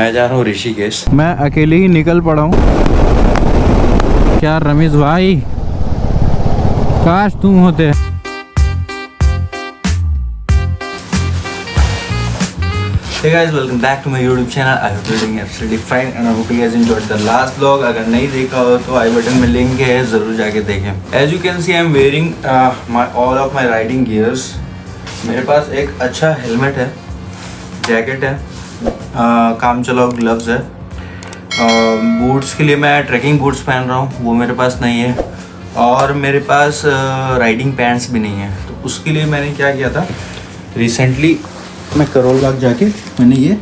मैं जा रहा हूँ ऋषिकेश। मैं अकेले ही निकल पड़ा हूँ। क्या रमेश भाई, काश तुम होते। Hey guys, welcome back to my YouTube channel. I hope you're doing absolutely fine and I hope you guys enjoyed the last vlog. अगर नहीं देखा हो तो आई बटन में लिंक है, ज़रूर जाके देखें। As you can see, I'm wearing all of my riding gears. मेरे पास एक अच्छा हेलमेट है, जैकेट है, काम चलाओ ग्लव्स है, बूट्स के लिए मैं ट्रैकिंग बूट्स पहन रहा हूँ, वो मेरे पास नहीं है, और मेरे पास राइडिंग पैंट्स भी नहीं है। तो उसके लिए मैंने क्या किया था, रिसेंटली मैं करोल बाग जाके मैंने ये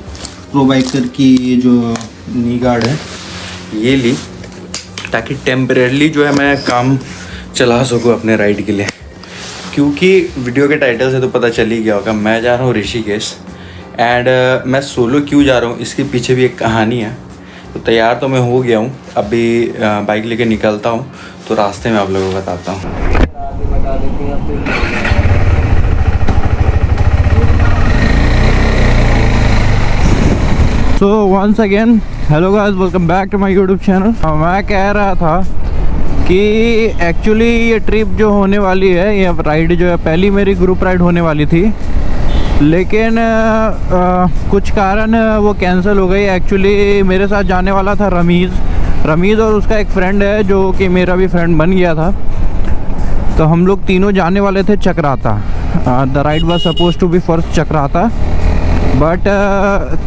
प्रो बाइकर की जो नी गार्ड है ये ली, ताकि टेम्परेरली जो है मैं काम चला सकूँ अपने राइड के लिए। क्योंकि वीडियो के टाइटल से तो पता चल ही गया होगा, मैं जा रहा हूँ ऋषिकेश एंड मैं सोलो क्यों जा रहा हूँ इसके पीछे भी एक कहानी है। तो तैयार तो मैं हो गया हूँ, अभी बाइक लेके निकलता हूँ, तो रास्ते में आप लोगों को बताता हूँ। So once again hello guys, welcome back to my YouTube channel. मैं कह रहा था कि एक्चुअली ये ट्रिप जो होने वाली है, ये राइड जो है पहली मेरी ग्रुप राइड होने वाली थी, लेकिन कुछ कारण वो कैंसिल हो गई। एक्चुअली मेरे साथ जाने वाला था रमीज़ और उसका एक फ्रेंड है जो कि मेरा भी फ्रेंड बन गया था। तो हम लोग तीनों जाने वाले थे Chakrata. The ride was suppose to be for Chakrata, but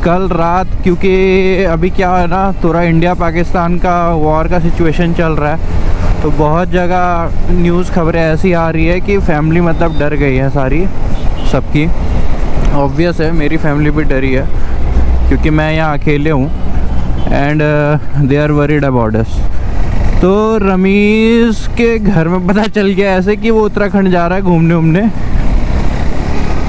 कल रात, क्योंकि अभी क्या है ना, थोड़ा इंडिया पाकिस्तान का वॉर का सिचुएशन चल रहा है, तो बहुत जगह न्यूज़ खबरें ऐसी आ रही है कि फैमिली मतलब डर गई है सारी, सबकी। ऑब्वियस है, मेरी फैमिली भी डरी है क्योंकि मैं यहाँ अकेले हूँ and they are worried about us. तो रमीज़ के घर में पता चल गया ऐसे कि वो उत्तराखंड जा रहा है घूमने।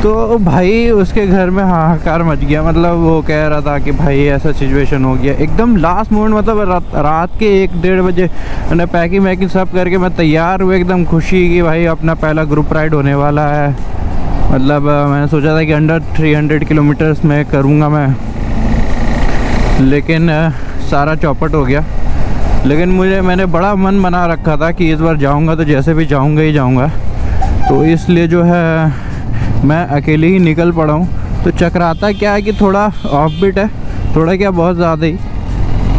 तो भाई उसके घर में हाहाकार मच गया। मतलब वो कह रहा था कि भाई ऐसा सिचुएशन हो गया एकदम लास्ट मोमेंट, मतलब रात के 1-1:30 बजे मैंने पैकिंग सब करके मैं तैयार हुए, एकदम खुशी कि भाई अपना पहला ग्रुप राइड होने वाला है। मतलब मैंने सोचा था कि अंडर 300 किलोमीटर्स में करूँगा मैं, लेकिन सारा चौपट हो गया। लेकिन मैंने बड़ा मन बना रखा था कि इस बार जाऊँगा तो जैसे भी जाऊँगा ही जाऊँगा, तो इसलिए जो है मैं अकेले ही निकल पड़ा हूँ। तो चक्राता क्या है कि थोड़ा ऑफ बीट है, थोड़ा क्या बहुत ज़्यादा ही,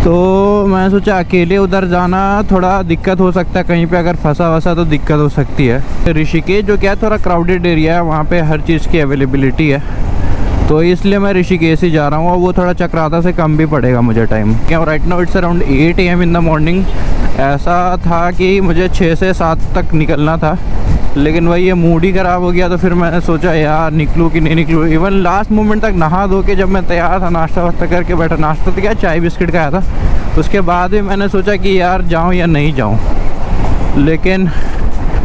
तो मैं सोचा अकेले उधर जाना थोड़ा दिक्कत हो सकता है, कहीं पे अगर फंसा तो दिक्कत हो सकती है। ऋषिकेश जो क्या है थोड़ा क्राउडेड एरिया है, वहाँ पे हर चीज़ की अवेलेबिलिटी है, तो इसलिए मैं ऋषिकेश ही जा रहा हूँ, और वो थोड़ा चक्राता से कम भी पड़ेगा मुझे टाइम। क्या right now it's around 8 AM in the morning. ऐसा था कि मुझे 6 से 7 तक निकलना था, लेकिन वही ये मूड ही ख़राब हो गया। तो फिर मैंने सोचा यार निकलूँ कि नहीं निकलूँ। इवन लास्ट मोमेंट तक नहा धो के जब मैं तैयार था, नाश्ता वास्ता करके बैठा, नाश्ता तो क्या चाय बिस्किट खाया था, उसके बाद भी मैंने सोचा कि यार जाऊँ या नहीं जाऊँ, लेकिन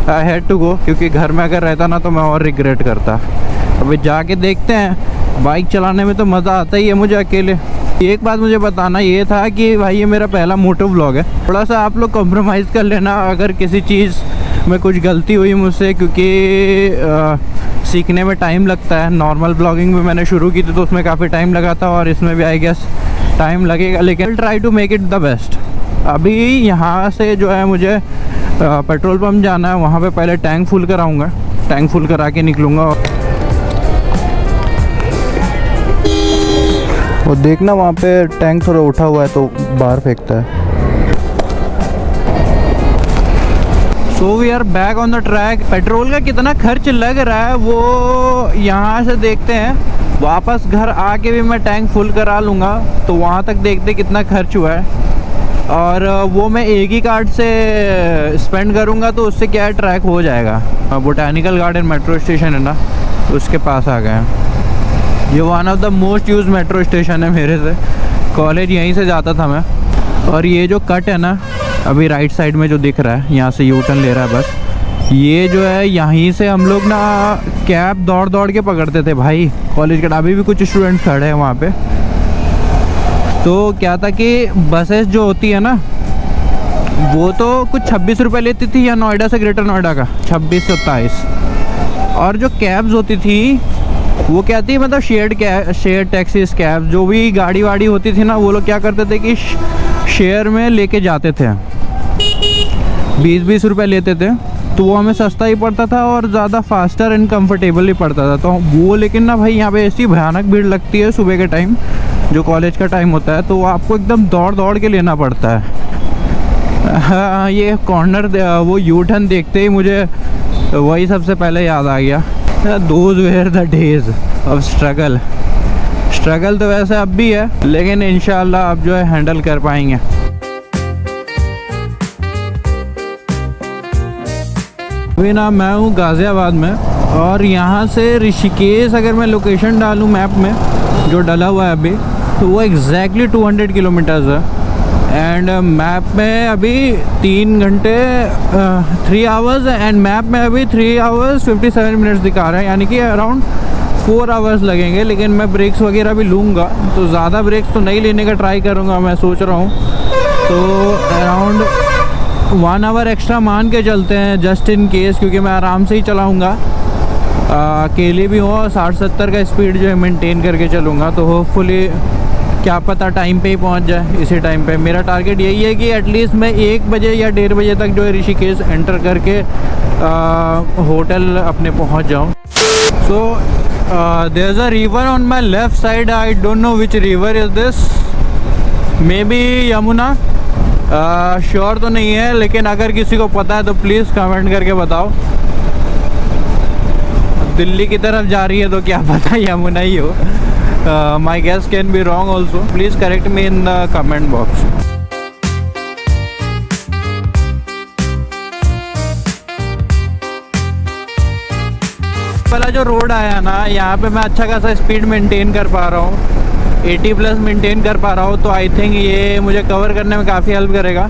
आई हैड टू गो, क्योंकि घर में अगर रहता ना तो मैं और रिग्रेट करता। अभी जाके देखते हैं। बाइक चलाने में तो मज़ा आता ही है मुझे अकेले। एक बात मुझे बताना ये था कि भाई ये मेरा पहला मोटो व्लॉग है, थोड़ा सा आप लोग कॉम्प्रोमाइज़ कर लेना अगर किसी चीज़ में कुछ गलती हुई मुझसे, क्योंकि सीखने में टाइम लगता है। नॉर्मल ब्लॉगिंग में मैंने शुरू की थी तो उसमें काफ़ी टाइम लगा था, और इसमें भी आई गेस टाइम लगेगा, लेकिन try to make it the best. अभी यहाँ से जो है मुझे पेट्रोल पंप जाना है, वहाँ पे पहले टैंक फुल कराऊँगा, टैंक फुल करा के निकलूँगा। और देखना वहाँ पे टैंक थोड़ा उठा हुआ है तो बाहर फेंकता है। So we are back on the track. Petrol का कितना खर्च लग रहा है वो यहाँ से देखते हैं। वापस घर आके भी मैं टैंक फुल करा लूँगा, तो वहाँ तक देखते कितना खर्च हुआ है, और वो मैं एक ही कार्ड से स्पेंड करूँगा, तो उससे क्या है ट्रैक हो जाएगा। बोटानिकल गार्डन मेट्रो स्टेशन है ना, उसके पास आ गए हैं। ये one of the most use metro station है मेरे से, कॉलेज यहीं से जाता था मैं। और ये जो कट है ना अभी राइट साइड में जो दिख रहा है, यहाँ से यू टर्न ले रहा है बस, ये जो है यहीं से हम लोग ना कैब दौड़ के पकड़ते थे भाई कॉलेज का। अभी भी कुछ स्टूडेंट्स खड़े हैं वहाँ पे। तो क्या था कि बसेस जो होती है ना, वो तो कुछ 26 रुपये लेती थी, या नोएडा से ग्रेटर नोएडा का 26 से 27, और जो कैब्स होती थी वो क्या थी, मतलब शेयर टैक्सीज, कैब, जो भी गाड़ी वाड़ी होती थी ना, वो लोग क्या करते थे कि शेयर में लेके जाते थे, 20-20 रुपये लेते थे, तो वो हमें सस्ता ही पड़ता था और ज़्यादा फास्टर एंड कंफर्टेबल ही पड़ता था। तो वो, लेकिन ना भाई यहाँ पे ऐसी भयानक भीड़ लगती है सुबह के टाइम, जो कॉलेज का टाइम होता है, तो आपको एकदम दौड़ दौड़ के लेना पड़ता है। ये कॉर्नर, वो यू टर्न देखते ही मुझे वही सबसे पहले याद आ गया, those were the days of struggle. Struggle तो वैसे अब भी है, लेकिन इंशाल्लाह अब जो है हैंडल कर पाएंगे। अभी ना मैं हूँ गाज़ियाबाद में, और यहाँ से ऋषिकेश अगर मैं लोकेशन डालूँ मैप में, जो डला हुआ है अभी, तो वो एग्जैक्टली 200 किलोमीटर्स है। एंड मैप में अभी 3 घंटे 3 आवर्स, एंड मैप में अभी 3 आवर्स 57 मिनट्स दिखा रहा है, यानी कि अराउंड 4 आवर्स लगेंगे। लेकिन मैं ब्रेक्स वगैरह भी लूँगा, तो ज़्यादा ब्रेक्स तो नहीं लेने का ट्राई करूँगा, मैं सोच रहा हूँ। तो अराउंड 1 आवर एक्स्ट्रा मान के चलते हैं, जस्ट इन केस, क्योंकि मैं आराम से ही चलाऊँगा, अकेले भी हो, 60-70 का स्पीड जो है मेंटेन करके चलूँगा। तो होपफुली क्या पता टाइम पे ही पहुँच जाए, इसी टाइम पे। मेरा टारगेट यही है कि एटलीस्ट मैं 1 बजे या 1:30 बजे तक जो है ऋषिकेश एंटर करके होटल अपने पहुँच जाऊँ। So there is a river on my left side, I don't know which river is this, maybe Yamuna, sure तो नहीं है, लेकिन अगर किसी को पता है तो प्लीज़ कमेंट करके बताओ। दिल्ली की तरफ जा रही है तो क्या पता यमुना ही हो, my guess can be wrong also, please correct me in the comment box. पहला जो रोड आया ना, यहाँ पे मैं अच्छा खासा स्पीड मेंटेन कर पा रहा हूँ, 80+ मेंटेन कर पा रहा हूँ, तो आई थिंक ये मुझे कवर करने में काफ़ी हेल्प करेगा।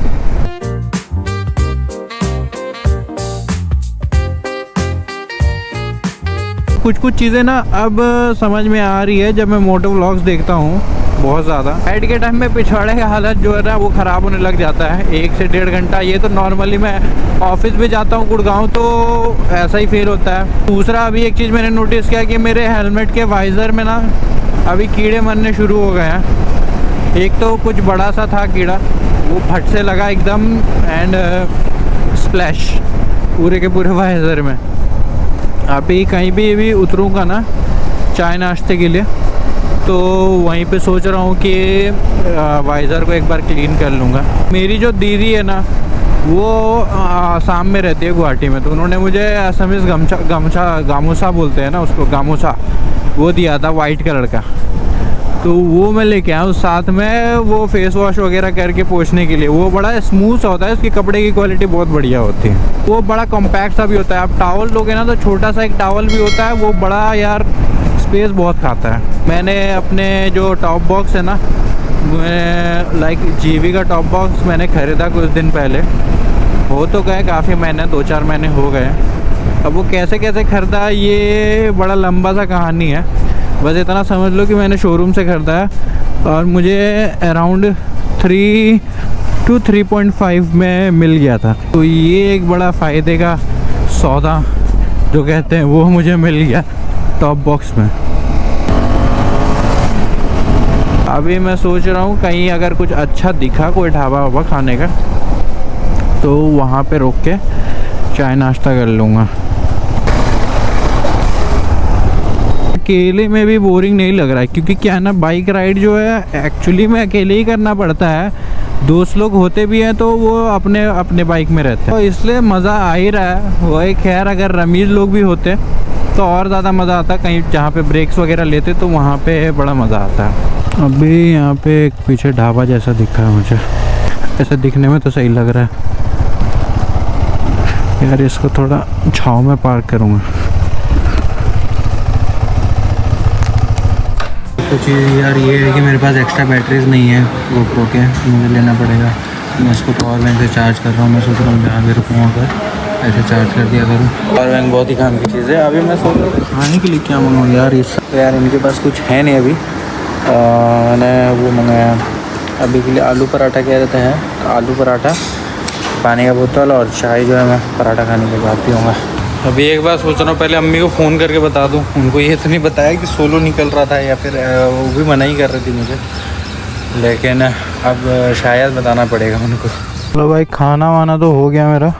कुछ चीज़ें ना अब समझ में आ रही है जब मैं मोटो व्लॉग्स देखता हूँ बहुत ज़्यादा। राइड के टाइम में पिछवाड़े का हालत जो है ना वो ख़राब होने लग जाता है 1 से 1.5 घंटा। ये तो नॉर्मली मैं ऑफिस भी जाता हूँ गुड़गांव, तो ऐसा ही फील होता है। दूसरा, अभी एक चीज़ मैंने नोटिस किया कि मेरे हेलमेट के वाइज़र में ना अभी कीड़े मरने शुरू हो गए हैं। एक तो कुछ बड़ा सा था कीड़ा, वो फट से लगा एकदम, एंड स्प्लैश पूरे के पूरे वाइज़र में। अभी कहीं भी उतरूँगा ना चाय नाश्ते के लिए, तो वहीं पे सोच रहा हूँ कि वाइज़र को एक बार क्लीन कर लूँगा। मेरी जो दीदी है ना वो आसाम में रहती है, गुवाहाटी में, तो उन्होंने मुझे असमीज़ गामूसा बोलते हैं ना उसको, गामूसा, वो दिया था वाइट कलर का। तो वो मैं लेके आया हूँ साथ में, वो फेस वॉश वगैरह करके पोंछने के लिए। वो बड़ा स्मूथ होता है, उसकी कपड़े की क्वालिटी बहुत बढ़िया होती है। वो बड़ा कॉम्पैक्ट सा भी होता है। आप टावल लोगे ना तो छोटा सा एक टावल भी होता है, वो बड़ा यार स्पेस बहुत खाता है। मैंने अपने जो टॉप बॉक्स है ना, लाइक जीवी का टॉप बॉक्स मैंने ख़रीदा कुछ दिन पहले, हो तो गए काफ़ी महीने, 2-4 महीने हो गए। अब वो कैसे ख़रीदा ये बड़ा लंबा सा कहानी है। बस इतना समझ लो कि मैंने शोरूम से ख़रीदा है और मुझे अराउंड 3 to 3.5 में मिल गया था। तो ये एक बड़ा फ़ायदे का सौदा जो कहते हैं वो मुझे मिल गया टॉप बॉक्स में। अभी मैं सोच रहा हूँ कहीं अगर कुछ अच्छा दिखा, कोई ढाबा वाबा खाने का, तो वहाँ पे रोक के चाय नाश्ता कर लूँगा। अकेले में भी बोरिंग नहीं लग रहा है, क्योंकि क्या है ना, बाइक राइड जो है एक्चुअली में अकेले ही करना पड़ता है। दोस्त लोग होते भी हैं तो वो अपने अपने बाइक में रहते हैं, तो इसलिए मज़ा आ ही रहा है। वही खैर अगर रमीज़ लोग भी होते तो और ज़्यादा मज़ा आता, कहीं जहाँ पे ब्रेक्स वगैरह लेते तो वहाँ पे बड़ा मज़ा आता है। अभी यहाँ पे एक पीछे ढाबा जैसा दिखा है मुझे, ऐसे दिखने में तो सही लग रहा है यार। इसको थोड़ा छाँव में पार्क करूँगा। तो चीज़ यार ये है कि मेरे पास एक्स्ट्रा बैटरीज नहीं है GoPro के, मुझे लेना पड़ेगा। मैं इसको पावर बैंक से चार्ज कर रहा हूँ। मैं सोच रहा हूँ जहाँ भी रुकूँ अगर ऐसे चार्ज कर दिया करूँ। पावर बैंक बहुत ही काम की चीज़ है। अभी मैं सोच रहा हूँ खाने के लिए क्या मंगाऊँ यार। इस यार इनके पास कुछ है नहीं अभी। मैंने वो मंगाया अभी के लिए आलू पराठा कह रहते हैं, आलू पराठा, पानी का बोतल और चाय जो है मैं पराठा खाने के बाद पीऊँगा। अभी एक बार सोच रहा हूँ पहले अम्मी को फ़ोन करके बता दूँ। उनको ये तो नहीं बताया कि सोलो निकल रहा था, या फिर वो भी मना ही कर रही थी मुझे, लेकिन अब शायद बताना पड़ेगा उनको। चलो भाई, खाना वाना तो हो गया मेरा।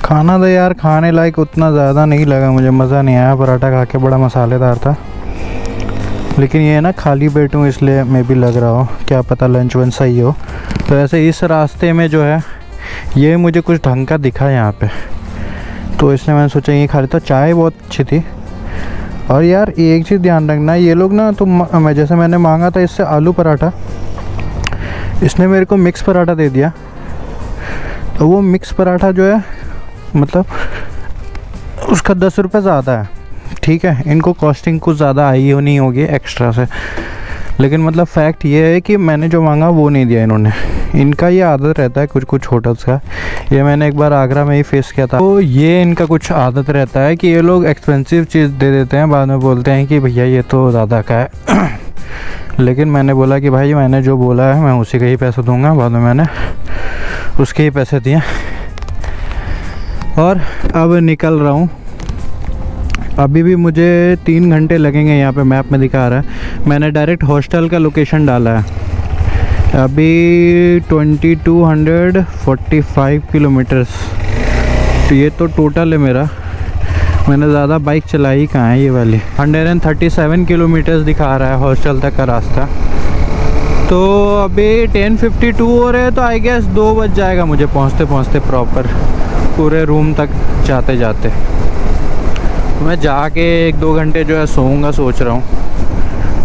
खाना तो यार खाने लायक उतना ज़्यादा नहीं लगा मुझे, मज़ा नहीं आया। पराठा खा के बड़ा मसालेदार था, लेकिन ये ना खाली पेट हूँ इसलिए मैं भी लग रहा हो, क्या पता लंच वंच सही हो। तो ऐसे इस रास्ते में जो है ये मुझे कुछ ढंग का दिखा यहाँ पे, तो इसलिए मैंने सोचा ये खा लेता। चाय बहुत अच्छी थी। और यार एक चीज़ ध्यान रखना, ये लोग ना, तो मैं जैसे मैंने मांगा था इससे आलू पराठा, इसने मेरे को मिक्स पराठा दे दिया। तो वो मिक्स पराठा जो है मतलब उसका 10 रुपये ज़्यादा है, ठीक है। इनको कॉस्टिंग कुछ ज़्यादा आई हो नहीं होगी एक्स्ट्रा से, लेकिन मतलब फैक्ट ये है कि मैंने जो मांगा वो नहीं दिया इन्होंने। इनका ये आदत रहता है कुछ कुछ होटल्स का, ये मैंने एक बार आगरा में ही फेस किया था। तो ये इनका कुछ आदत रहता है कि ये लोग एक्सपेंसिव चीज़ दे देते हैं, बाद में बोलते हैं कि भैया ये तो ज़्यादा का है। लेकिन मैंने बोला कि भाई मैंने जो बोला है मैं उसी का ही पैसा दूंगा, बाद में मैंने उसके ही पैसे दिए। और अब निकल रहा हूँ। अभी भी मुझे 3 घंटे लगेंगे, यहाँ पे मैप में दिखा रहा है। मैंने डायरेक्ट हॉस्टल का लोकेशन डाला है। अभी 2245 किलोमीटर्स, तो ये तो टोटल है मेरा। मैंने ज़्यादा बाइक चलाई कहाँ है, ये वाली 137 किलोमीटर्स दिखा रहा है हॉस्टल तक का रास्ता। तो अभी 10:52 हो रहे हैं, तो आई गेस 2 बज जाएगा मुझे पहुँचते पहुँचते प्रॉपर पूरे रूम तक जाते जाते। मैं जाके 1-2 घंटे जो है सोऊंगा, सोच रहा हूँ।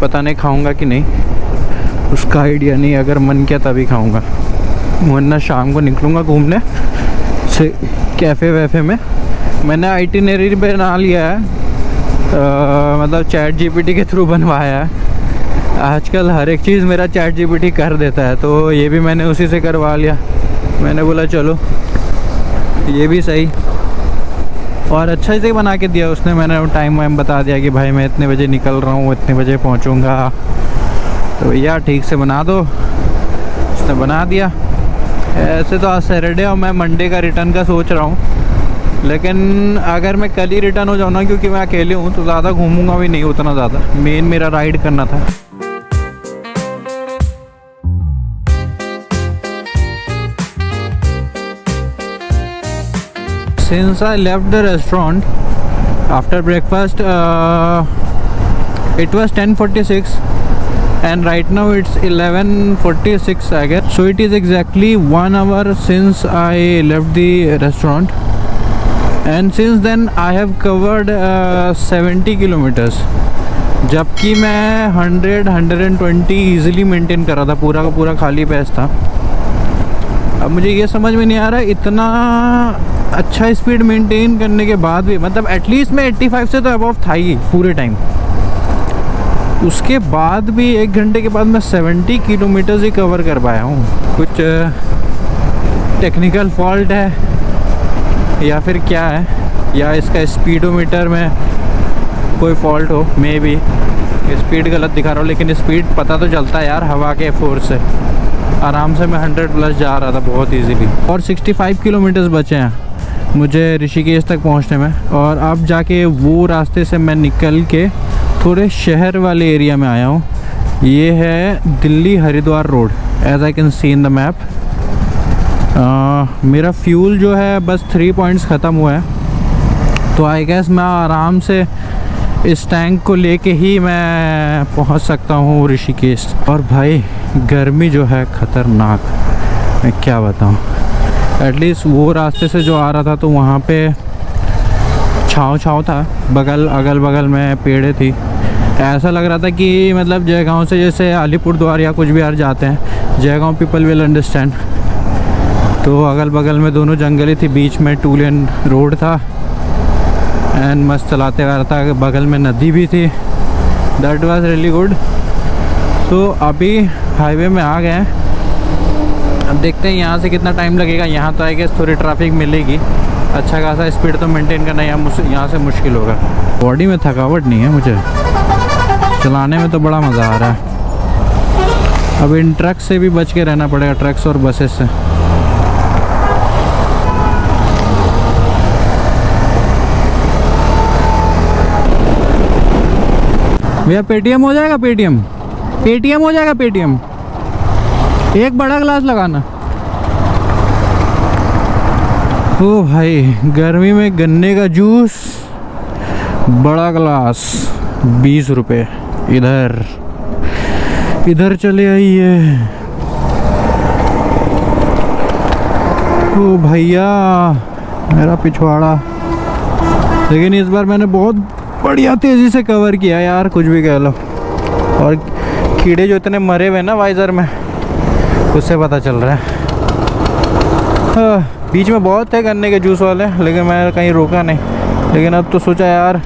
पता नहीं खाऊंगा कि नहीं, उसका आइडिया नहीं। अगर मन किया तभी खाऊंगा, वरना शाम को निकलूँगा घूमने से कैफ़े वैफ़े में। मैंने आइटिनरी बना लिया है, मतलब चैट जीपीटी के थ्रू बनवाया है। आजकल हर एक चीज़ मेरा चैट जीपीटी कर देता है, तो ये भी मैंने उसी से करवा लिया। मैंने बोला चलो ये भी सही, और अच्छा से बना के दिया उसने। मैंने टाइम वाइम बता दिया कि भाई मैं इतने बजे निकल रहा हूँ, इतने बजे पहुँचूँगा, तो भैया ठीक से बना दो। उसने बना दिया। ऐसे तो आज सैटरडे और मैं मंडे का रिटर्न का सोच रहा हूँ, लेकिन अगर मैं कल ही रिटर्न हो जाऊँ ना, क्योंकि मैं अकेले हूँ, तो ज़्यादा घूमूंगा भी नहीं उतना ज़्यादा। मेन मेरा राइड करना था। Since I left the restaurant after breakfast, it was 10:46 and right now it's 11:46 I guess. So it is exactly 1 hour since I left the restaurant, and since then I have covered 70 kilometers, जबकि मैं 100-120 easily maintain कर रहा था। पूरा का पूरा खाली पैस था। अब मुझे ये समझ में नहीं आ रहा इतना अच्छा स्पीड मेंटेन करने के बाद भी, मतलब एटलीस्ट मैं 85 से तो अबव था ही पूरे टाइम। उसके बाद भी 1 घंटे के बाद मैं 70 किलोमीटर्स ही कवर कर पाया हूँ। कुछ टेक्निकल फॉल्ट है या फिर क्या है, या इसका स्पीडोमीटर में कोई फॉल्ट हो। मे बी स्पीड गलत दिखा रहा हूँ, लेकिन स्पीड पता तो चलता है यार हवा के फोर्स से। आराम से मैं 100+ जा रहा था बहुत इजीली। और 65 किलोमीटर्स बचे हैं मुझे ऋषिकेश तक पहुंचने में। और अब जाके वो रास्ते से मैं निकल के थोड़े शहर वाले एरिया में आया हूँ। ये है Delhi Haridwar road, as I can see in the map. मेरा फ्यूल जो है बस 3 पॉइंट्स ख़त्म हुआ है, तो आई गेस मैं आराम से इस टैंक को लेके ही मैं पहुंच सकता हूँ ऋषिकेश। और भाई गर्मी जो है ख़तरनाक, मैं क्या बताऊँ। एटलीस्ट वो रास्ते से जो आ रहा था तो वहाँ पे छाँव था, अगल बगल में पेड़े थी। ऐसा लग रहा था कि मतलब जयगांव से जैसे अलीपुरद्वार या कुछ बिहार जाते हैं, जयगांव पीपल विल अंडरस्टैंड। तो अगल बगल में दोनों जंगली थी, बीच में 2 लेन रोड था एंड मस्त चलाते आ रहा था। बगल में नदी भी थी। That was really good. तो अभी हाईवे में आ गए हैं। अब देखते हैं यहाँ से कितना टाइम लगेगा। यहाँ तो आई गेस थोड़ी ट्रैफिक मिलेगी। अच्छा खासा स्पीड तो मेंटेन करना यहाँ से मुश्किल होगा। बॉडी में थकावट नहीं है मुझे, चलाने में तो बड़ा मज़ा आ रहा है। अब इन ट्रक से भी बच के रहना पड़ेगा, ट्रक्स और बसेस से। भैया पेटीएम हो जाएगा? पेटीएम हो जाएगा? पेटीएम एक बड़ा ग्लास लगाना। ओ भाई, गर्मी में गन्ने का जूस बड़ा ग्लास 20 रुपये। इधर चले आइए। ओ भैया, मेरा पिछवाड़ा। लेकिन इस बार मैंने बहुत बढ़िया तेज़ी से कवर किया यार, कुछ भी कह लो। और कीड़े जो इतने मरे हुए ना वाइज़र में, उससे पता चल रहा है। बीच में बहुत थे गन्ने के जूस वाले, लेकिन मैं कहीं रोका नहीं। लेकिन अब तो सोचा यार,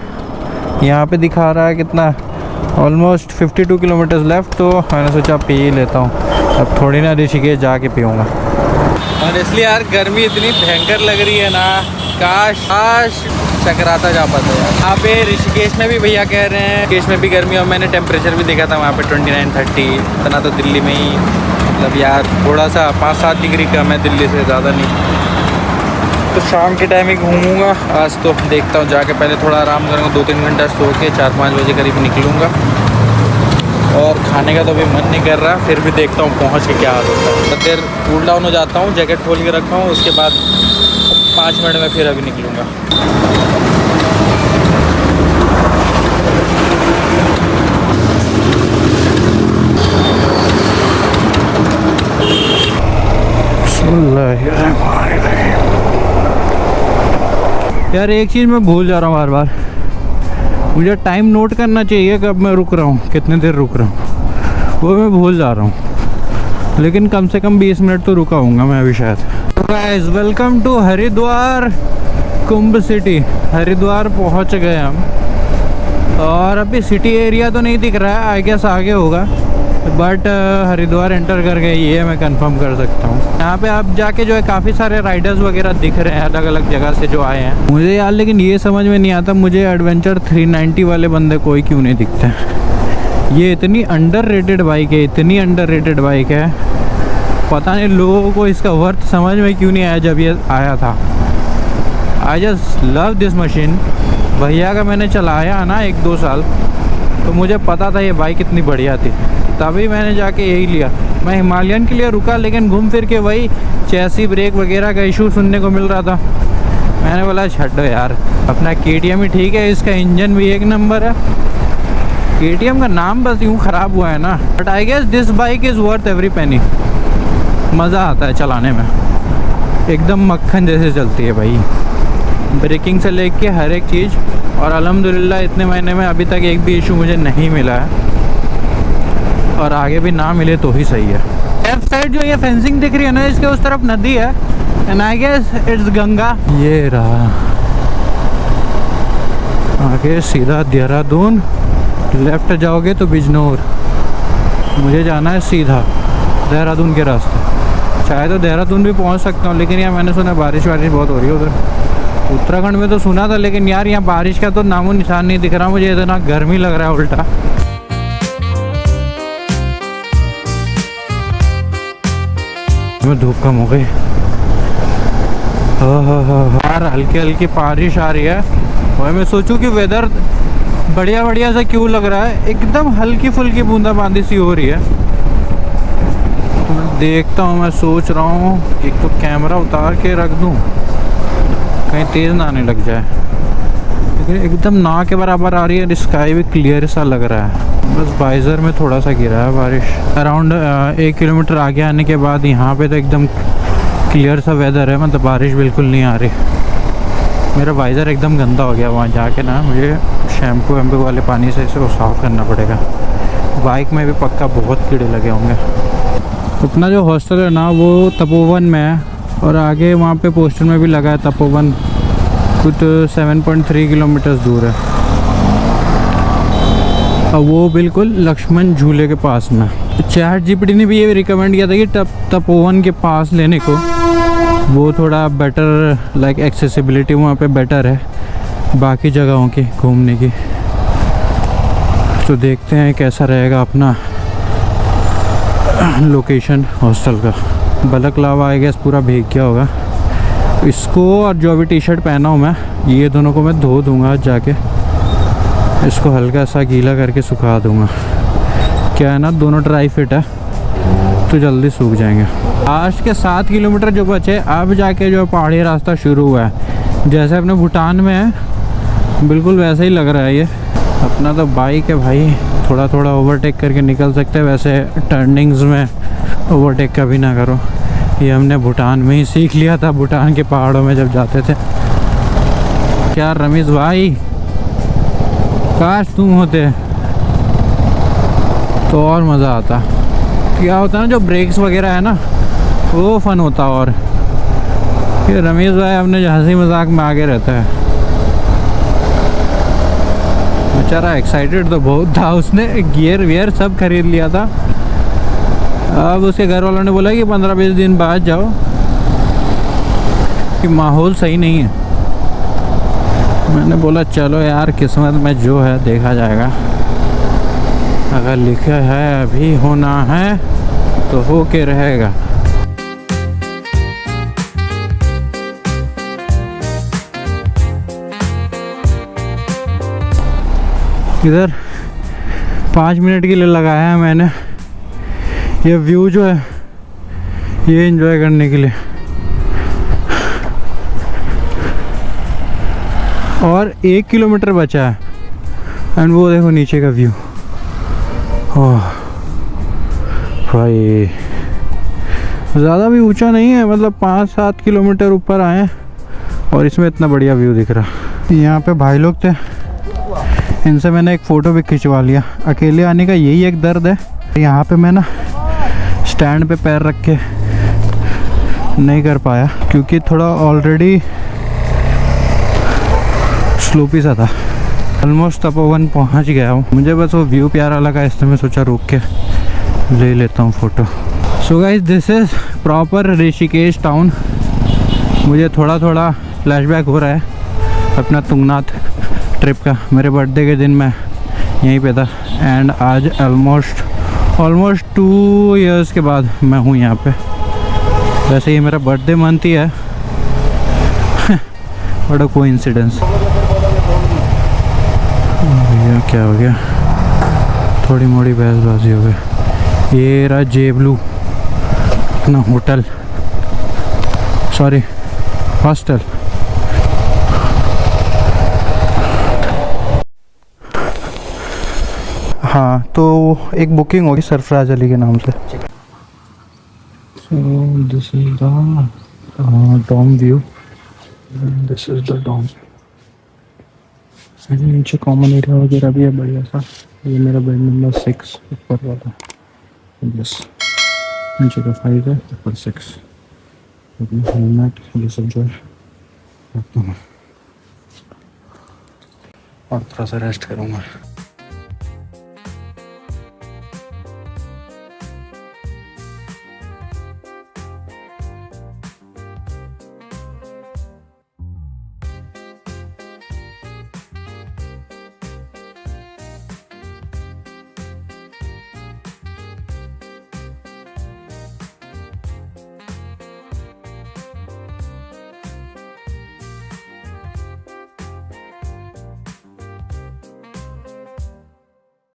यहाँ पे दिखा रहा है कितना, ऑलमोस्ट 52 किलोमीटर्स लेफ्ट, तो मैंने सोचा पी ही लेता हूँ। अब थोड़ी ना ऋषिकेश जाके पीऊँगा। और इसलिए यार गर्मी इतनी भयंकर लग रही है ना, काश चकराता जा पाता है। यहाँ पे ऋषिकेश में भी भैया कह रहे हैं ऋषिकेश में भी गर्मी, और मैंने टेम्परेचर भी देखा था वहाँ पे 29-30। इतना तो दिल्ली में ही, मतलब यार थोड़ा सा 5-7 डिग्री कम है दिल्ली से, ज़्यादा नहीं। तो शाम के टाइम ही घूमूंगा आज, तो देखता हूँ जाके। पहले थोड़ा आराम करूँगा, 2-3 घंटा सो के 4-5 बजे करीब निकलूँगा। और खाने का तो अभी मन नहीं कर रहा, फिर भी देखता हूँ पहुँच के क्या हाल होता है। तो देर कूल डाउन हो जाता हूँ, जैकेट खोल के रखा हूँ, उसके बाद 5 मिनट में फिर अभी निकलूँगा। यार एक चीज़ मैं भूल जा रहा हूँ बार बार, मुझे टाइम नोट करना चाहिए कब मैं रुक रहा हूँ, कितने देर रुक रहा हूँ, वो मैं भूल जा रहा हूँ। लेकिन कम से कम 20 मिनट तो रुका हूँगा मैं अभी शायद। Guys, welcome to Haridwar Kumbh city. Haridwar पहुँच गए हम, और अभी सिटी एरिया तो नहीं दिख रहा है, आई गेस आगे होगा, बट हरिद्वार एंटर कर गए, ये मैं कंफर्म कर सकता हूँ। यहाँ पे आप जाके जो है काफ़ी सारे राइडर्स वगैरह दिख रहे हैं अलग अलग जगह से जो आए हैं मुझे यार। लेकिन ये समझ में नहीं आता मुझे, एडवेंचर 390 वाले बंदे कोई क्यों नहीं दिखते। ये इतनी अंडररेटेड बाइक है, इतनी अंडररेटेड बाइक है, पता नहीं लोगों को इसका वर्थ समझ में क्यों नहीं आया जब ये आया था। I just love this machine. भैया का मैंने चलाया ना 1-2 साल, तो मुझे पता था ये बाइक इतनी बढ़िया थी, तभी मैंने जाके यही लिया। मैं हिमालयन के लिए रुका, लेकिन घूम फिर के वही चैसी ब्रेक वगैरह का इशू सुनने को मिल रहा था। मैंने बोला छड्डो यार, अपना KTM ही ठीक है, इसका इंजन भी एक नंबर है। KTM का नाम बस यूँ ख़राब हुआ है ना, but I guess this bike is worth every penny. मज़ा आता है चलाने में, एकदम मक्खन जैसे चलती है भाई, ब्रेकिंग से लेके हर एक चीज़। और अल्हम्दुलिल्लाह इतने महीने में अभी तक एक भी इशू मुझे नहीं मिला है, और आगे भी ना मिले तो ही सही है। लेफ्ट साइड जो ये फेंसिंग दिख रही है ना, इसके उस तरफ नदी है, and I guess it's Ganga. ये रहा आगे सीधा देहरादून, लेफ्ट जाओगे तो बिजनौर। मुझे जाना है सीधा देहरादून के रास्ते। शायद तो देहरादून भी पहुंच सकता हूँ, लेकिन यार मैंने सुना बारिश बहुत हो रही है उधर। उत्तराखंड में तो सुना था, लेकिन यार यहाँ बारिश का तो नामो निशान नहीं दिख रहा मुझे, इतना गर्मी लग रहा है उल्टा। धूप कम हो गई यार, हल्की हल्की बारिश आ रही है। और मैं सोचूं कि वेदर बढ़िया बढ़िया सा क्यों लग रहा है, एकदम हल्की फुल्की बूंदाबांदी सी हो रही है। तो मैं देखता हूँ, मैं सोच रहा हूँ एक तो कैमरा उतार के रख दूँ, कहीं तेज़ ना आने लग जाए। लेकिन एकदम ना के बराबर आ रही है, स्काई भी क्लियर सा लग रहा है, बस वाइज़र में थोड़ा सा गिरा है बारिश। अराउंड 1 किलोमीटर आगे आने के बाद यहाँ पे तो एकदम क्लियर सा वेदर है, मतलब बारिश बिल्कुल नहीं आ रही। मेरा वाइज़र एकदम गंदा हो गया, वहाँ जाके ना मुझे शैम्पू वैम्पू वाले पानी से इसे साफ़ करना पड़ेगा। बाइक में भी पक्का बहुत कीड़े लगे होंगे। अपना जो हॉस्टल है ना वो तपोवन में है, और आगे वहाँ पे पोस्टर में भी लगा है तपोवन, कुछ 7.3 किलोमीटर्स दूर है। और वो बिल्कुल लक्ष्मण झूले के पास में। ChatGPT ने भी ये रिकमेंड किया था कि तपोवन के पास लेने को, वो थोड़ा बेटर, लाइक एक्सेसिबिलिटी वहाँ पे बेटर है बाकी जगहों की घूमने की। तो देखते हैं कैसा रहेगा अपना लोकेशन हॉस्टल का। बलकलावा आई गेस पूरा भीग गया होगा। इसको और जो अभी टी-शर्ट पहना हूँ मैं, ये दोनों को मैं धो दूँगा आज जाके। इसको हल्का सा गीला करके सुखा दूंगा। क्या है ना, दोनों ड्राई फिट है तो जल्दी सूख जाएंगे। आज के 7 किलोमीटर जो बचे, अब जाके जो पहाड़ी रास्ता शुरू हुआ है। जैसे अपने भूटान में है बिल्कुल वैसा ही लग रहा है ये। अपना तो बाइक है भाई, थोड़ा थोड़ा ओवरटेक करके निकल सकते हैं। वैसे टर्निंग्स में ओवरटेक कभी ना करो, ये हमने भूटान में ही सीख लिया था, भूटान के पहाड़ों में जब जाते थे। क्या रमेश भाई, काश तुम होते तो और मज़ा आता। क्या होता है ना, जो ब्रेक्स वगैरह है ना वो फ़न होता। और ये रमेश भाई अपने हंसी मजाक में आगे रहता है। बेचारा एक्साइटेड तो बहुत था, उसने गियर वियर सब खरीद लिया था। अब उसके घर वालों ने बोला कि 15-20 दिन बाद जाओ कि माहौल सही नहीं है। मैंने बोला चलो यार, किस्मत में जो है देखा जाएगा। अगर लिखा है अभी होना है तो हो के रहेगा। इधर 5 मिनट के लिए लगाया है मैंने ये व्यू जो है ये एंजॉय करने के लिए। और 1 किलोमीटर बचा है एंड वो देखो नीचे का व्यू। ओह भाई, ज़्यादा भी ऊंचा नहीं है, मतलब 5-7 किलोमीटर ऊपर आए और इसमें इतना बढ़िया व्यू दिख रहा। यहाँ पे भाई लोग थे, इनसे मैंने एक फ़ोटो भी खिंचवा लिया। अकेले आने का यही एक दर्द है, यहाँ पे मैं ना स्टैंड पे पैर रख के नहीं कर पाया क्योंकि थोड़ा ऑलरेडी स्लोपी सा था। ऑलमोस्ट तपोवन पहुँच गया हूँ। मुझे बस वो व्यू प्यारा लगा इसलिए मैं सोचा रुक के ले लेता हूँ photo. So guys, this is proper Rishikesh town. मुझे थोड़ा थोड़ा फ्लैशबैक हो रहा है अपना तुंगनाथ ट्रिप का। मेरे बर्थडे के दिन मैं यहीं पे था एंड आज ऑलमोस्ट 2 इयर्स के बाद मैं हूँ यहाँ पे। वैसे ये मेरा बर्थडे मंथ ही है। बड़ा कोइंसिडेंस। भैया क्या हो गया, थोड़ी मोड़ी बहसबाजी हो गई। ये रहा जेबलू अपना होटल, सॉरी हॉस्टल। हाँ, तो एक बुकिंग होगी सरफराज अली के नाम से। So this is the dome view, this is the dome. नीचे कॉमन एरिया वगैरह भी है बढ़िया सा। ये मेरा बेड नंबर 6 ऊपर वाला, यस। नीचे का 5 है, ऊपर 6। हेलमेट ये सब जो है रखता हूँ और थोड़ा सा रेस्ट करूँगा।